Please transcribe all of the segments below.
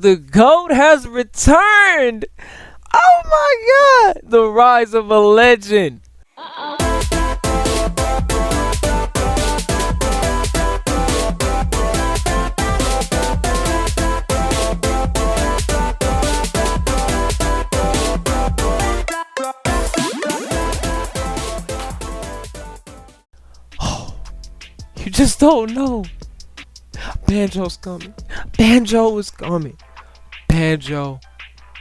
the GOAT has returned. Oh my God, the rise of a legend. You just don't know. Banjo's coming. Banjo is coming. Banjo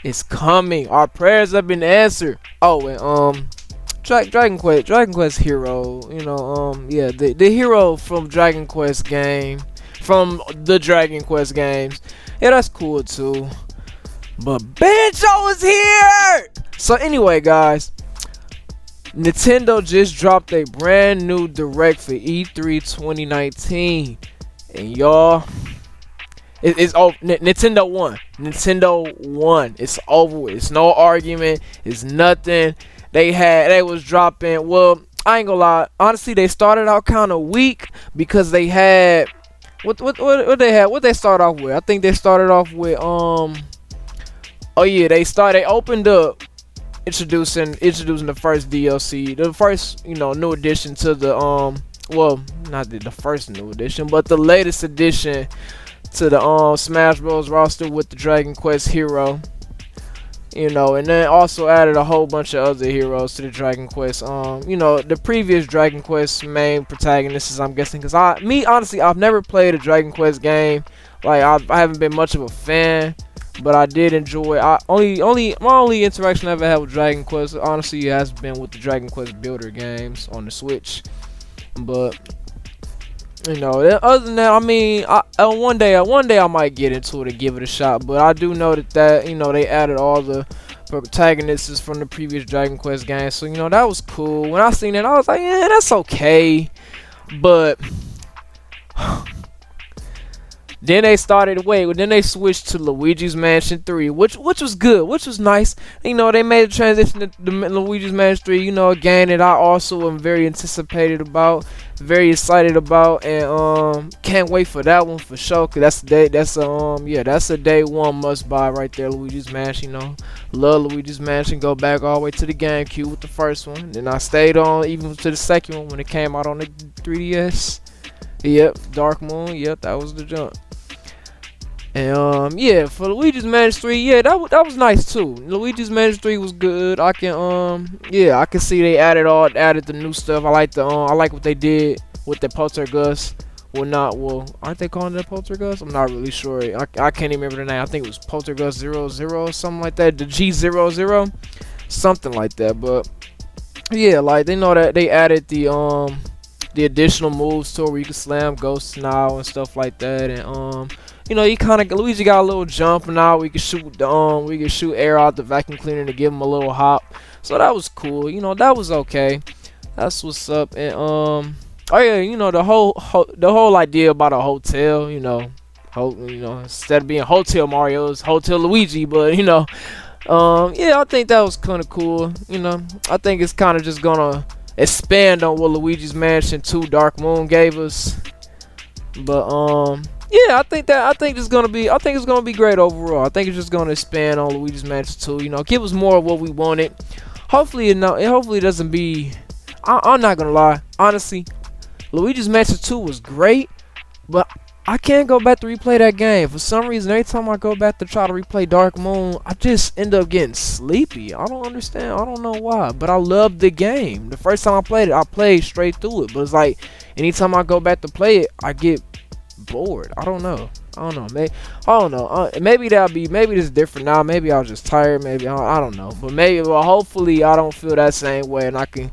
is coming. Our prayers have been answered. Oh, and Dragon Quest hero. You know, yeah, the hero from Dragon Quest game, from the Dragon Quest games. Yeah, that's cool too. But Banjo is here. So anyway, guys. Nintendo just dropped a brand new direct for E3 2019, and y'all, it's over. Nintendo won. Nintendo won. It's over with. It's no argument. It's nothing. They was dropping. Well, I ain't gonna lie. Honestly, they started out kind of weak because they had what they had. What they started off with? I think they started off with Oh yeah, they opened up. Introducing the first DLC, the first new addition to the well, not the first new addition, but the latest addition to the Smash Bros roster with the Dragon Quest hero, and then also added a whole bunch of other heroes to the Dragon Quest. The previous Dragon Quest main protagonists, I'm guessing, because honestly, I've never played a Dragon Quest game. Like I haven't been much of a fan. But I did enjoy. My only interaction I ever had with Dragon Quest, honestly, has been with the Dragon Quest Builder games on the Switch. But other than that, I mean, one day I might get into it and give it a shot. But I do know that they added all the protagonists from the previous Dragon Quest games, so that was cool. When I seen it, I was like, yeah, that's okay. But then they then they switched to Luigi's Mansion 3, which was good, which was nice. They made the transition to Luigi's Mansion 3, a game that I also am very anticipated about, very excited about, and can't wait for that one for sure, cause that's a day one must buy right there. Luigi's Mansion, love Luigi's Mansion. Go back all the way to the GameCube with the first one, and I stayed on even to the second one when it came out on the 3DS. Yep, Dark Moon. Yep, that was the jump. And yeah, for Luigi's Mansion 3, yeah, that was nice too. Luigi's Mansion 3 was good. I can see they added the new stuff. I like what they did with the Poltergust. Aren't they calling it Poltergust? I'm not really sure. I can't even remember the name. I think it was Poltergust 00 or something like that. The G00, something like that. But yeah, like they know that they added the additional moves to it where you can slam ghosts now and stuff like that, and Luigi got a little jump now. We can shoot air out the vacuum cleaner to give him a little hop. So that was cool. That was okay. That's what's up. And oh yeah, the whole idea about a hotel. Instead of being Hotel Mario, it's Hotel Luigi. But yeah, I think that was kind of cool. I think it's kind of just gonna expand on what Luigi's Mansion 2 Dark Moon gave us. But yeah, I think it's gonna be great overall. I think it's just gonna expand on Luigi's Mansion 2. Give us more of what we wanted. Hopefully it doesn't be. I'm not gonna lie. Honestly, Luigi's Mansion 2 was great, but I can't go back to replay that game. For some reason, every time I go back to try to replay Dark Moon, I just end up getting sleepy. I don't understand. I don't know why, but I love the game. The first time I played it, I played straight through it. But it's like anytime I go back to play it, I get bored. I don't know. Maybe it's different now. Maybe I was just tired. Maybe I don't know. But hopefully I don't feel that same way, and I can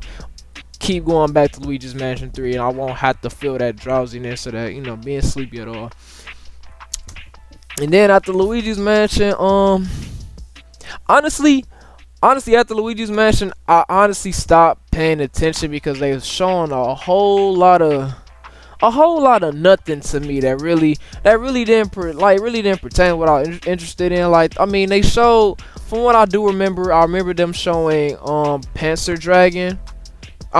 keep going back to Luigi's Mansion 3, and I won't have to feel that drowsiness or that being sleepy at all. And then after Luigi's Mansion, honestly after Luigi's Mansion, I honestly stopped paying attention because they was showing a whole lot of nothing to me that really didn't pertain to what I was interested in. Like, I mean, they showed, from what I do remember, I remember them showing Panzer Dragoon. It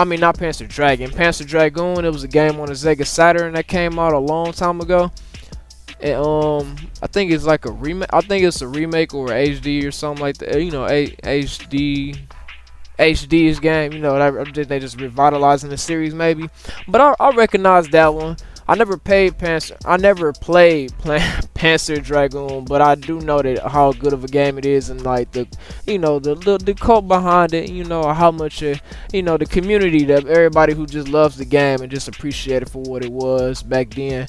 was a game on the Sega Saturn that came out a long time ago. And, I think it's like a remake. I think it's a remake or HD or something like that. You know, HD's game. You know, they just revitalizing the series maybe. But I recognize that one. I never played Panzer Dragoon, but I do know that how good of a game it is, and like the cult behind it. You know how much the community, that everybody who just loves the game and just appreciate it for what it was back then.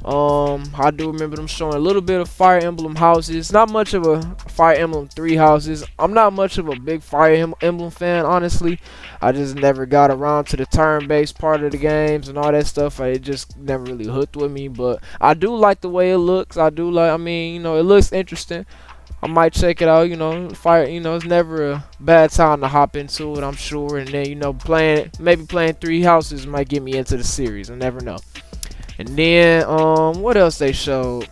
I do remember them showing a little bit of Fire Emblem houses. Not much of a Fire Emblem 3 houses. I'm not much of a big Fire Emblem fan, honestly. I just never got around to the turn-based part of the games and all that stuff. It just never really hooked with me. But I do like the way it looks. I mean, it looks interesting. I might check it out. It's never a bad time to hop into it, I'm sure. And then, maybe playing 3 houses might get me into the series. I never know. And then, what else they showed?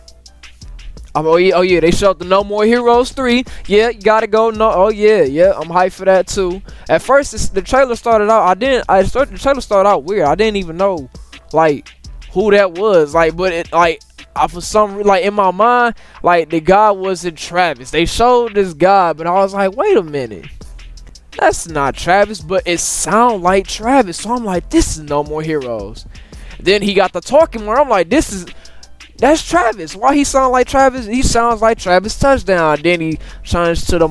Oh yeah, they showed the No More Heroes 3. Yeah, you gotta go. No, oh yeah, I'm hyped for that too. At first, the trailer started out. The trailer started out weird. I didn't even know, like, who that was. Like, but it, like, for some, like, in my mind, like, the guy wasn't Travis. They showed this guy, but I was like, wait a minute. That's not Travis, but it sound like Travis. So I'm like, this is No More Heroes. Then he got the talking where I'm like, that's Travis. Why he sound like Travis? He sounds like Travis Touchdown. Then he changed to the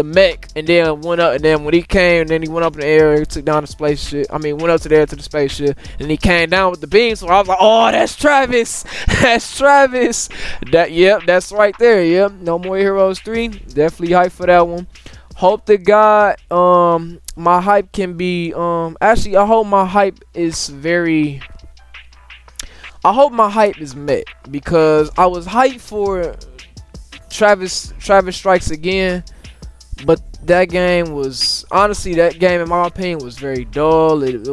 mech, and then went up. And then when he came, then he went up in the air, he took down the spaceship. I mean, went up to the spaceship, and he came down with the beam. So I was like, oh, that's Travis. That's Travis. That's right there. Yep. No More Heroes 3. Definitely hyped for that one. Hope to God, my hype can be, actually, I hope my hype is met, because I was hyped for Travis Strikes Again, but that game in my opinion was very dull. It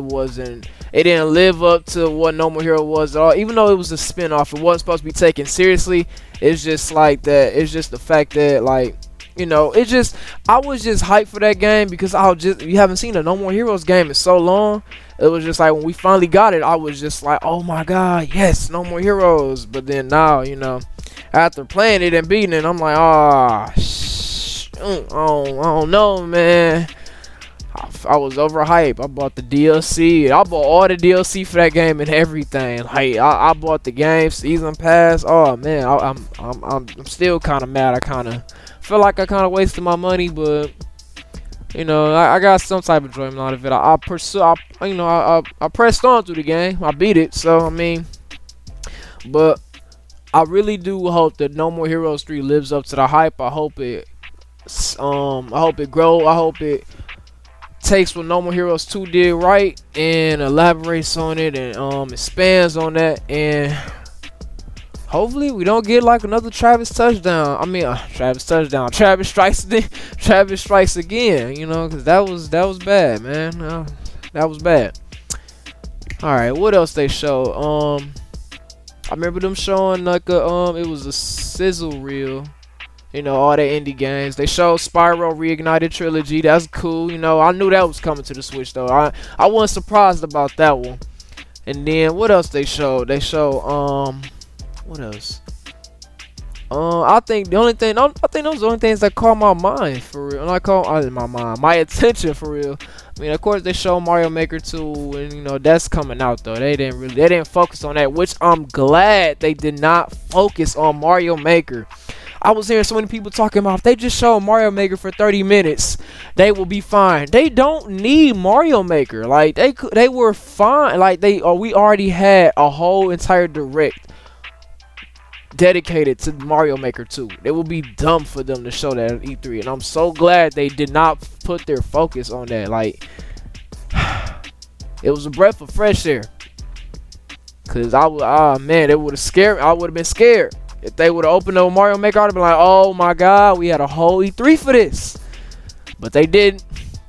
didn't live up to what No More Hero was at all. Even though it was a spin-off, it wasn't supposed to be taken seriously. It's just like that. It's just the fact that, like, I was just hyped for that game, because you haven't seen a No More Heroes game in so long. It was just like, when we finally got it, I was just like, oh my god, yes, No More Heroes. But then now, after playing it and beating it, I'm like, I don't know, man. I was overhyped. I bought the DLC. I bought all the DLC for that game and everything. Like, I bought the game season pass. Oh man, I'm still kind of mad. I kind of feel like I kind of wasted my money, but I got some type of enjoyment out of it. I pressed on through the game. I beat it, so I mean, but I really do hope that No More Heroes 3 lives up to the hype. I hope it grows. I hope it takes what No More Heroes 2 did right and elaborates on it and expands on that, and hopefully we don't get like another Travis Touchdown. I mean, Travis Touchdown. Travis Strikes Again. Because that was bad, man. That was bad. All right, what else they show? I remember them showing like it was a sizzle reel. All the indie games. They showed Spyro Reignited Trilogy. That's cool. I knew that was coming to the Switch though. I wasn't surprised about that one. And then what else they showed? They showed what else? I think those are the only things that caught my mind for real. My attention for real. I mean, of course they showed Mario Maker 2, and that's coming out though. They didn't focus on that, which I'm glad they did not focus on Mario Maker. I was hearing so many people talking about, if they just show Mario Maker for 30 minutes, they will be fine. They don't need Mario Maker. Like, they were fine. Like, we already had a whole entire direct dedicated to Mario Maker 2. It would be dumb for them to show that at E3, and I'm so glad they did not put their focus on that. Like, it was a breath of fresh air. Cause it would have scared. I would have been scared if they would have opened up Mario Maker. I'd have been like, oh my god, we had a whole E3 for this. But they didn't.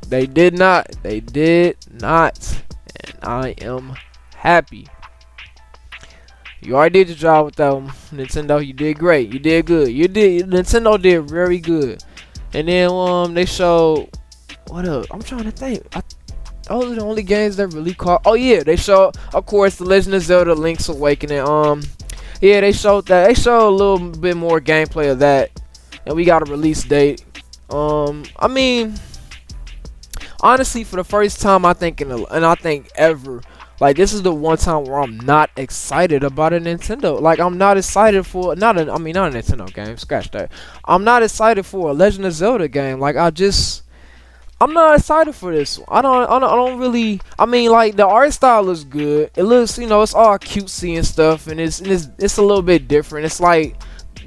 They did not. They did not. And I am happy. You already did your job with that one, Nintendo. You did great. You did good. Nintendo did very good. And then they showed, what else? I'm trying to think. Those are the only games that really caught. Oh yeah, they showed, of course, The Legend of Zelda: Link's Awakening. Yeah, they showed that. They showed a little bit more gameplay of that, and we got a release date. I mean, honestly, for the first time, I think and I think ever, like this is the one time where I'm not excited about a Nintendo. Like I'm not excited for I mean not a Nintendo game. Scratch that. I'm not excited for a Legend of Zelda game. Like I'm not excited for this one. I don't really. I mean, like the art style looks good. It looks, it's all cutesy and stuff, and it's a little bit different. It's like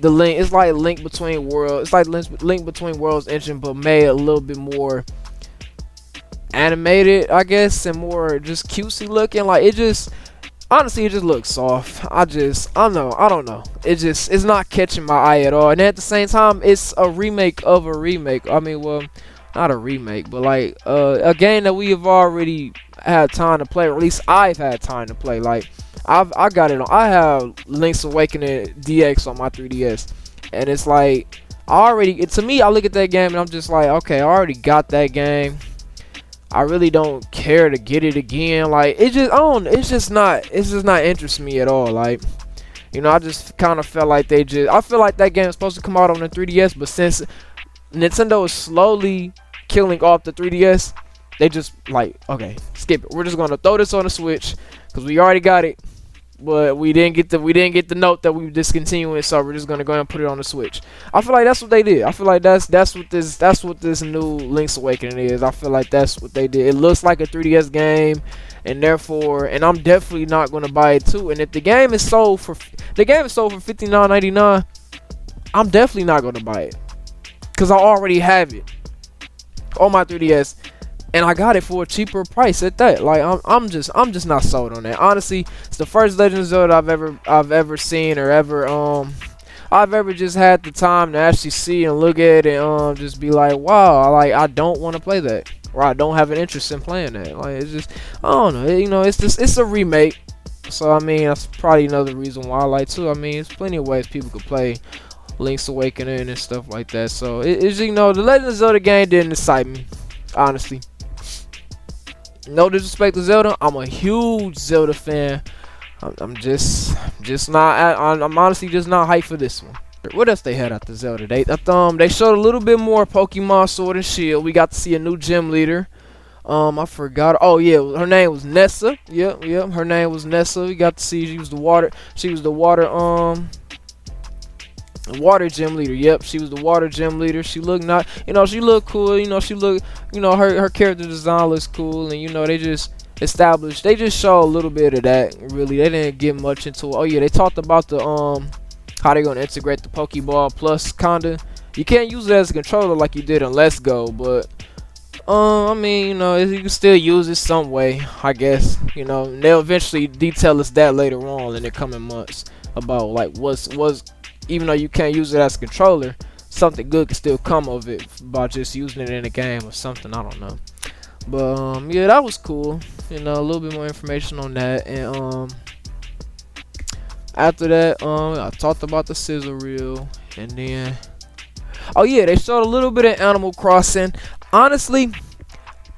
It's like Link Between Worlds. It's like Link Between Worlds engine, but made a little bit more animated, I guess, and more just cutesy looking. Like it just, honestly, it just looks soft. I don't know. It's not catching my eye at all. And at the same time, it's a remake of a remake. I mean, well, not a remake, but like a game that we have already had time to play, or at least I've had time to play. Like I got it on. I have Link's Awakening DX on my 3DS, and it's like to me, I look at that game and I'm just like, okay, I already got that game. I really don't care to get it again. Like it's just not interesting me at all. Like, I just kind of felt like I feel like that game is supposed to come out on the 3DS, but since Nintendo is slowly killing off the 3DS, they just like, okay, skip it. We're just gonna throw this on the Switch because we already got it, but we didn't get the note that we were discontinuing it, so we're just gonna go ahead and put it on the Switch. I feel like that's what they did. I feel like that's what this new Link's Awakening is. I feel like that's what they did. It looks like a 3DS game, and therefore, I'm definitely not gonna buy it too. And if the game is sold for $59.99, I'm definitely not gonna buy it because I already have it on my 3DS, and I got it for a cheaper price at that. Like I'm just not sold on that. Honestly, it's the first Legend of Zelda I've ever seen, or I've ever just had the time to actually see and look at it and just be like, wow, I don't want to play that, or I don't have an interest in playing that. Like it's just, I don't know. It's a remake, so I mean that's probably another reason why I like too. I mean, there's plenty of ways people could play Link's Awakening and stuff like that. So it's the Legend of Zelda game didn't excite me, honestly. No disrespect to Zelda, I'm a huge Zelda fan. I'm just not. I'm honestly just not hyped for this one. What else they had after Zelda? They showed a little bit more Pokemon Sword and Shield. We got to see a new gym leader. I forgot. Oh yeah, her name was Nessa. Yep. Her name was Nessa. We got to see she was the water gym leader. Yep, she was the water gym leader. She looked she looked cool. She looked, her character design looks cool, and they just show a little bit of that. Really, they didn't get much into it. Oh yeah, they talked about the how they're gonna integrate the Pokeball Plus, kinda. You can't use it as a controller like you did in Let's Go, but I mean, you can still use it some way, I guess. They'll eventually detail us that later on in the coming months about like what's even though you can't use it as a controller, something good can still come of it by just using it in a game or something. I don't know. But yeah, that was cool. A little bit more information on that. And after that, I talked about the sizzle reel, and then oh yeah, they showed a little bit of Animal Crossing. Honestly,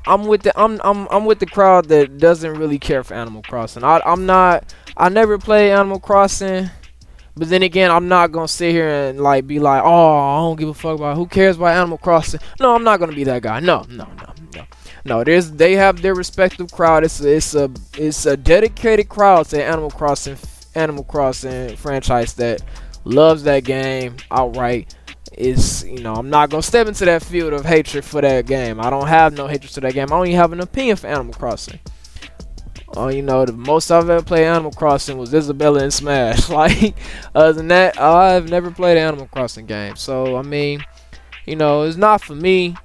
I'm with the crowd that doesn't really care for Animal Crossing. I never played Animal Crossing. But then again, I'm not gonna sit here and like be like, oh, I don't give a fuck about who cares about Animal Crossing. No, I'm not gonna be that guy. No. They have their respective crowd. It's a dedicated crowd to Animal Crossing franchise that loves that game outright. I'm not gonna step into that field of hatred for that game. I don't have no hatred to that game. I don't even have an opinion for Animal Crossing. The most I've ever played Animal Crossing was Isabella and Smash. Like, other than that, I've never played an Animal Crossing game. So, I mean, it's not for me.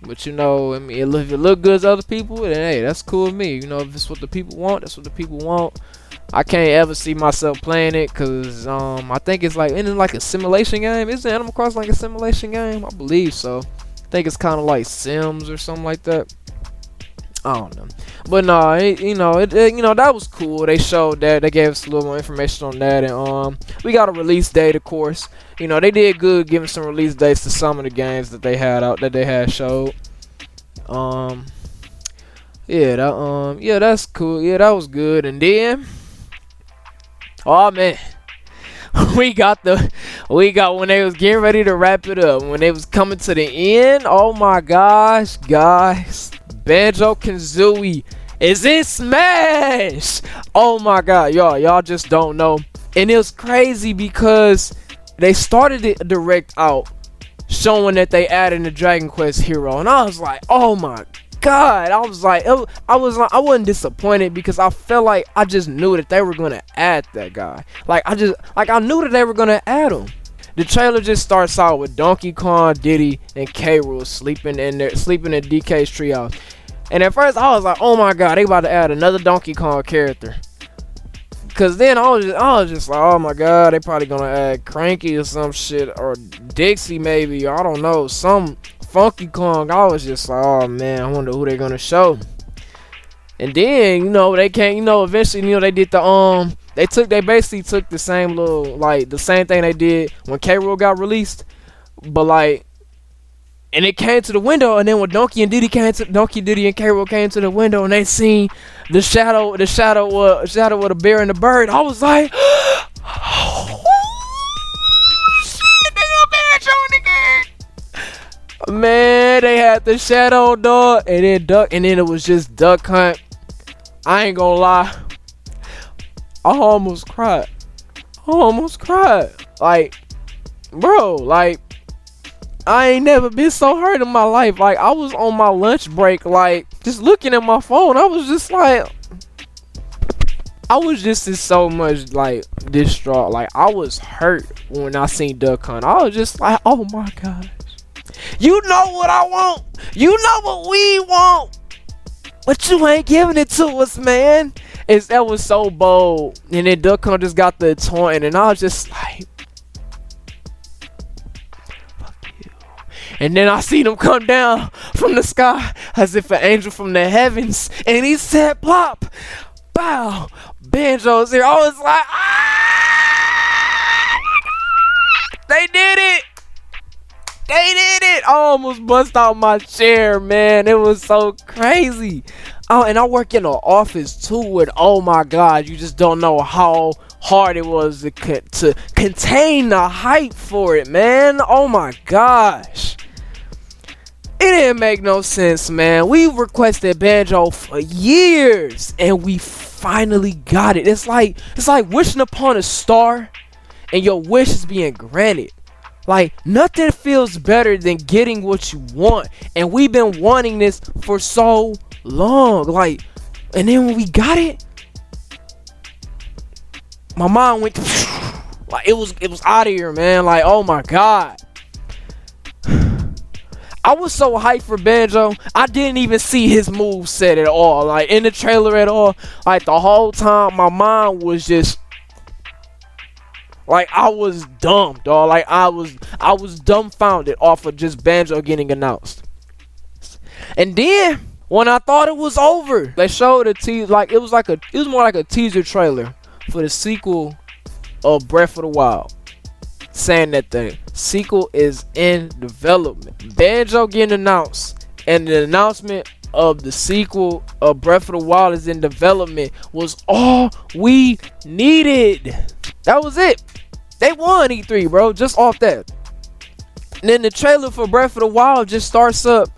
But, I mean, if it look good to other people, then, hey, that's cool with me. If it's what the people want, that's what the people want. I can't ever see myself playing it because I think it's like, isn't it like a simulation game? Isn't Animal Crossing like a simulation game? I believe so. I think it's kind of like Sims or something like that. I don't know, but no, that was cool. They showed that, they gave us a little more information on that, and we got a release date, of course. They did good giving some release dates to some of the games that they had showed. Yeah, that's cool. Yeah, that was good. And then, oh man, we got when they was getting ready to wrap it up, when they was coming to the end. Oh my gosh, guys, Banjo Kazooie is in Smash. Oh my god, y'all just don't know. And it was crazy because they started the direct out showing that they added the Dragon Quest hero, and I was like, oh my god. I wasn't disappointed because I felt like I just knew that they were gonna add that guy. I knew that they were gonna add him. The trailer just starts out with Donkey Kong, Diddy, and K. Rool sleeping in DK's treehouse. And at first I was like, oh my god, they about to add another Donkey Kong character. Cause then I was just like, oh my god, they probably gonna add Cranky or some shit, or Dixie maybe, or I don't know, some Funky Kong. I was just like, oh man, I wonder who they're gonna show. And then they can't, eventually they did the they basically took the same little, the same thing they did when K. Rool got released, but and it came to the window, and then when Donkey Diddy and K. Rool came to the window, and they seen the shadow of the bear and the bird. I was like, oh, shit, they got Banjo in the game. Man, they had the shadow dog, and then Duck, and then it was just Duck Hunt. I ain't gonna lie, I almost cried. Bro, I ain't never been so hurt in my life. I was on my lunch break, just looking at my phone. I was just in so much, distraught. I was hurt when I seen Duck Hunt. I was just like, oh my gosh. You know what I want. You know what we want. But you ain't giving it to us, man. That was so bold. And then Duck Hunt just got the taunt, and I was just like, and then I seen him come down from the sky as if an angel from the heavens, and he said, plop, bow, Banjo's here. I was like, ah! They did it. I almost bust out my chair, man. It was so crazy. Oh, and I work in an office too, and oh my god, you just don't know how hard it was to contain the hype for it, man. Oh my gosh. It didn't make no sense, man. We requested Banjo for years, and we finally got it. It's like wishing upon a star, and your wish is being granted. Nothing feels better than getting what you want, and we've been wanting this for so long. And then when we got it, my mind went it was out of here, man. Oh my god. I was so hyped for Banjo, I didn't even see his move set at all. In the trailer at all. The whole time, my mind was just I was dumb, dog. I was dumbfounded off of just Banjo getting announced. And then when I thought it was over, they showed a teaser. It was more like a teaser trailer for the sequel of Breath of the Wild, saying that the sequel is in development. Banjo getting announced, and the announcement of the sequel of Breath of the Wild is in development was all we needed. That was it. They won E3, bro, just off that. And then the trailer for Breath of the Wild just starts up.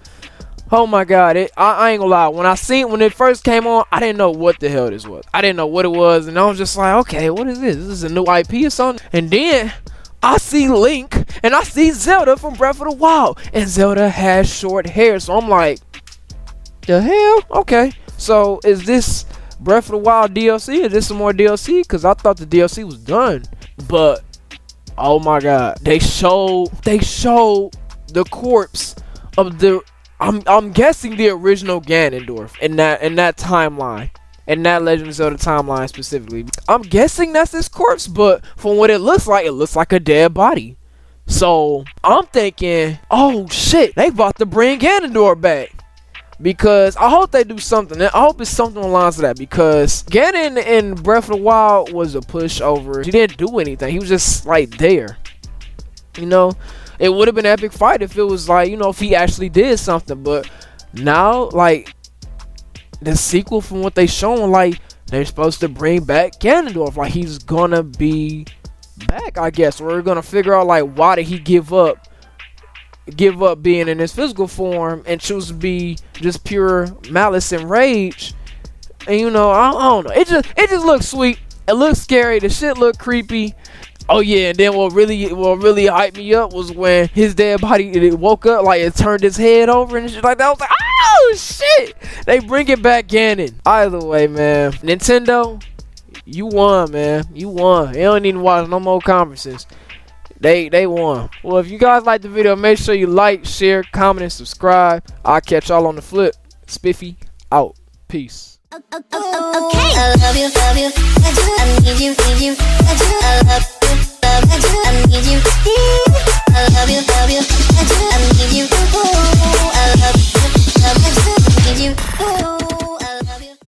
Oh my god, I ain't gonna lie. When it first came on, I didn't know what the hell this was. I didn't know what it was, and I was just like, okay, what is this? This is a new IP or something? And then I see Link, and I see Zelda from Breath of the Wild, and Zelda has short hair, so I'm like, the hell? Okay, so is this Breath of the Wild DLC? Is this some more DLC? Because I thought the DLC was done. But oh my god, they showed the corpse of the I'm guessing the original Ganondorf in that timeline. In that Legend of Zelda timeline specifically. I'm guessing that's his corpse, but from what it looks like a dead body. So I'm thinking, oh shit, they about to bring Ganondorf back. Because I hope they do something. I hope it's something along the lines of that. Because Ganon in Breath of the Wild was a pushover. He didn't do anything. He was just there. It would have been an epic fight if it was if he actually did something. But now, the sequel, from what they shown, they're supposed to bring back Ganondorf. He's gonna be back, I guess. We're gonna figure out like why did he give up being in his physical form and choose to be just pure malice and rage. And you know, I don't know. It just looks sweet. It looks scary. The shit looked creepy. Oh yeah, and then what really hyped me up was when his dead body it woke up, like it turned his head over and shit like that. I was like, oh shit! They bring it back Ganon. Either way, man, Nintendo, you won, man. You won. You don't need to watch no more conferences. They won. Well, if you guys like the video, make sure you like, share, comment, and subscribe. I'll catch y'all on the flip. Spiffy out. Peace. Okay. I love you.